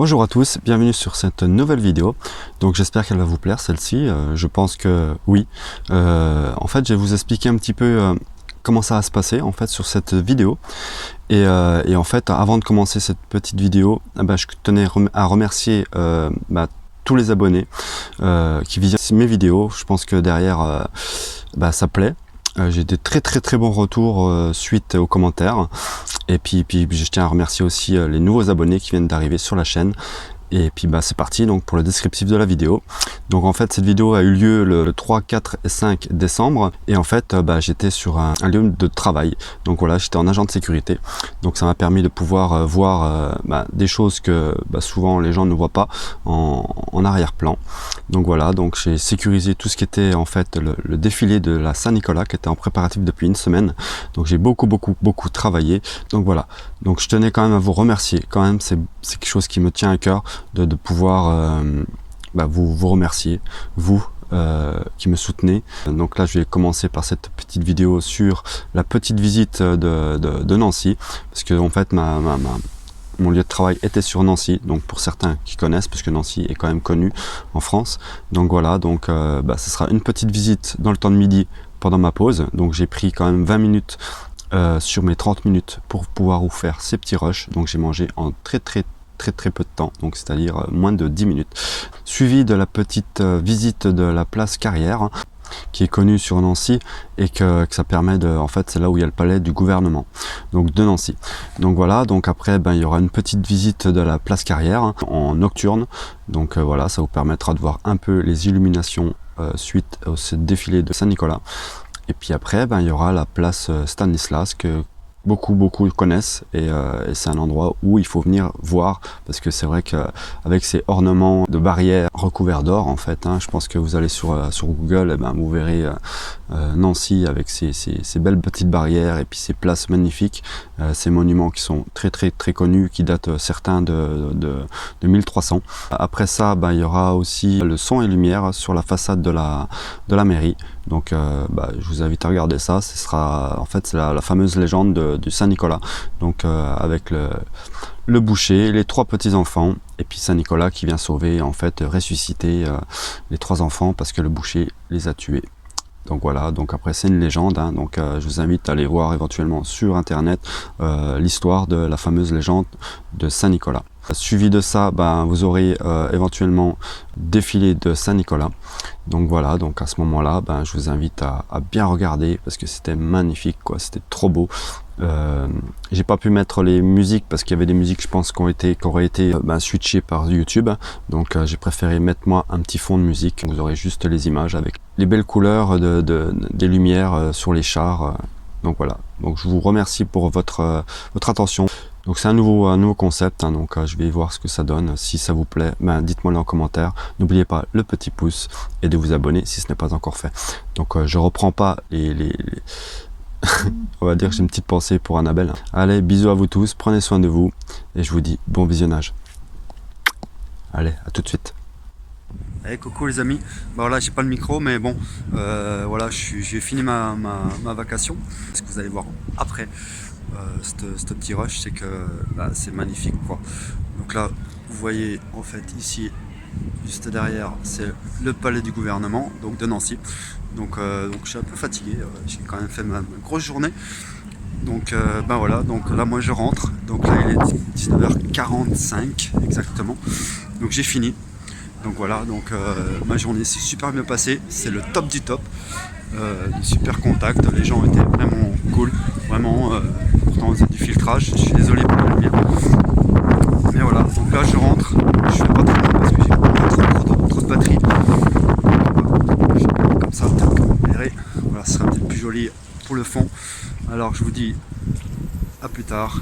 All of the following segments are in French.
Bonjour à tous, bienvenue sur cette nouvelle vidéo. Donc j'espère qu'elle va vous plaire celle-ci, je pense que oui. En fait je vais vous expliquer un petit peu comment ça va se passer en fait sur cette vidéo. Et en fait avant de commencer cette petite vidéo, je tenais à remercier tous les abonnés qui visionnent mes vidéos. Je pense que derrière ça plaît. J'ai des très bons retours suite aux commentaires. Et puis je tiens à remercier aussi les nouveaux abonnés qui viennent d'arriver sur la chaîne. Et puis c'est parti donc pour le descriptif de la vidéo. Donc en fait cette vidéo a eu lieu le 3, 4 et 5 décembre. Et en fait j'étais sur un lieu de travail. Donc voilà, j'étais en agent de sécurité. Donc ça m'a permis de pouvoir voir des choses que souvent les gens ne voient pas en arrière-plan. Donc voilà, donc j'ai sécurisé tout ce qui était en fait le défilé de la Saint-Nicolas qui était en préparatif depuis une semaine. Donc j'ai beaucoup travaillé. Donc voilà, donc je tenais quand même à vous remercier. Quand même c'est quelque chose qui me tient à cœur de pouvoir vous remercier, vous qui me soutenez. Donc là je vais commencer par cette petite vidéo sur la petite visite de Nancy, parce que en fait mon lieu de travail était sur Nancy, donc pour certains qui connaissent, parce que Nancy est quand même connu en France. Donc voilà, donc ce sera une petite visite dans le temps de midi pendant ma pause. Donc j'ai pris quand même 20 minutes sur mes 30 minutes pour pouvoir vous faire ces petits rushs. Donc j'ai mangé en très peu de temps, donc c'est-à-dire moins de 10 minutes, suivi de la petite visite de la place Carrière, qui est connue sur Nancy, et que ça permet de, en fait c'est là où il y a le palais du gouvernement donc de Nancy. Donc voilà, donc après il y aura une petite visite de la place Carrière en nocturne. Donc voilà, ça vous permettra de voir un peu les illuminations suite au défilé de Saint-Nicolas. Et puis après il y aura la place Stanislas que beaucoup connaissent, et c'est un endroit où il faut venir voir, parce que c'est vrai qu'avec ces ornements de barrières recouverts d'or en fait, je pense que vous allez sur Google, vous verrez Nancy avec ces belles petites barrières et puis ces places magnifiques, ces monuments qui sont très connus, qui datent certains de 1300. Après ça il y aura aussi le son et lumière sur la façade de la mairie. Donc je vous invite à regarder ça. Ce sera en fait c'est la fameuse légende du Saint-Nicolas, donc avec le boucher, les 3 petits enfants, et puis Saint-Nicolas qui vient sauver, en fait ressusciter les 3 enfants parce que le boucher les a tués. Donc voilà, donc après c'est une légende, donc je vous invite à aller voir éventuellement sur internet l'histoire de la fameuse légende de Saint-Nicolas. Suivi de ça, vous aurez éventuellement défilé de Saint-Nicolas. Donc voilà, donc à ce moment-là, je vous invite à bien regarder, parce que c'était magnifique, quoi, c'était trop beau. J'ai pas pu mettre les musiques parce qu'il y avait des musiques, je pense, qui auraient été switchées par YouTube. Donc j'ai préféré mettre moi un petit fond de musique. Vous aurez juste les images avec les belles couleurs des lumières sur les chars. Donc voilà, donc je vous remercie pour votre attention. Donc c'est un nouveau concept, donc je vais voir ce que ça donne. Si ça vous plaît, dites-moi en commentaire. N'oubliez pas le petit pouce et de vous abonner si ce n'est pas encore fait. Donc je reprends pas les on va dire que j'ai une petite pensée pour Annabelle. Allez, bisous à vous tous, prenez soin de vous, et je vous dis bon visionnage. Allez, à tout de suite. Hey, coucou les amis, là j'ai pas le micro, mais bon, voilà, j'ai fini ma vacation. Ce que vous allez voir après ce petit rush, c'est que c'est magnifique, quoi. Donc là, vous voyez en fait ici, juste derrière, c'est le palais du gouvernement, donc de Nancy. Donc je suis un peu fatigué, j'ai quand même fait ma grosse journée. Donc voilà, donc là moi je rentre, donc là il est 19h45 exactement, donc j'ai fini. Donc voilà, donc ma journée s'est super bien passée, c'est le top du top, de super contact, les gens étaient vraiment cool, vraiment, pourtant on faisait du filtrage, je suis désolé pour la lumière. Mais voilà, donc là je rentre, je fais pas trop long parce que j'ai pas trop de batterie. Comme ça, voilà, ce sera peut-être plus joli pour le fond. Alors je vous dis à plus tard.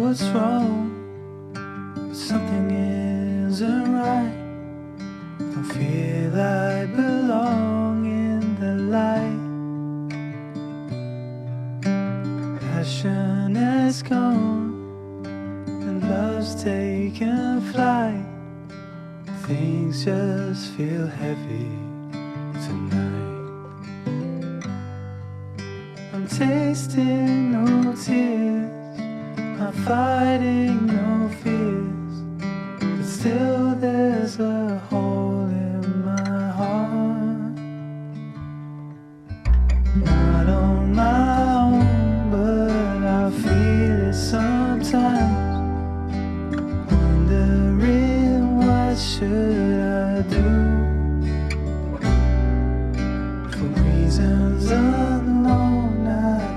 what's wrong, something isn't right. Don't feel I belong in the light. Passion has gone and love's taken flight. Things just feel heavy tonight. I'm tasting no tears, I'm fighting no fears, but still there's a hole in my heart. Not on my own, but I feel it sometimes. Wondering what should I do? For reasons unknown, I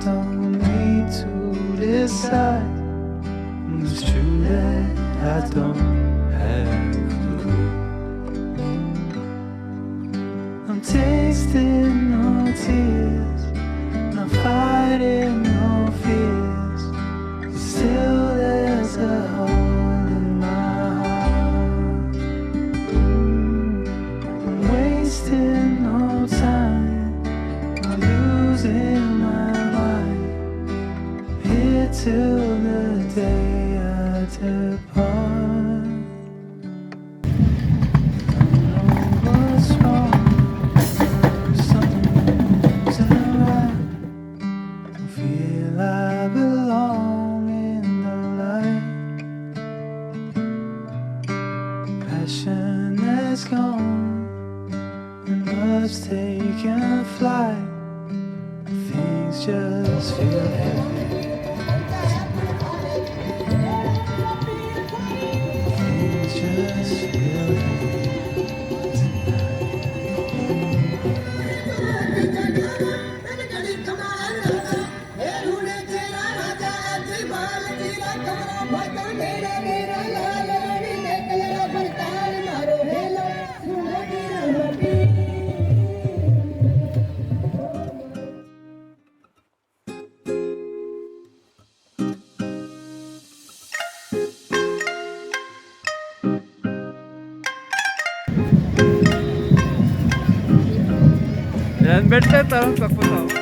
don't need to decide. It's true that I don't have a clue. I'm tasting no tears, I'm fighting no fears, but still there's a hole in my heart. I'm wasting no time, I'm losing my mind, here till the day I depart. Don't know what's wrong, something isn't right. Don't feel I belong in the light. Passion has gone and love's taken flight. Things just feel heavy. Things just feel heavy Yan, belt na to. Pagpunta.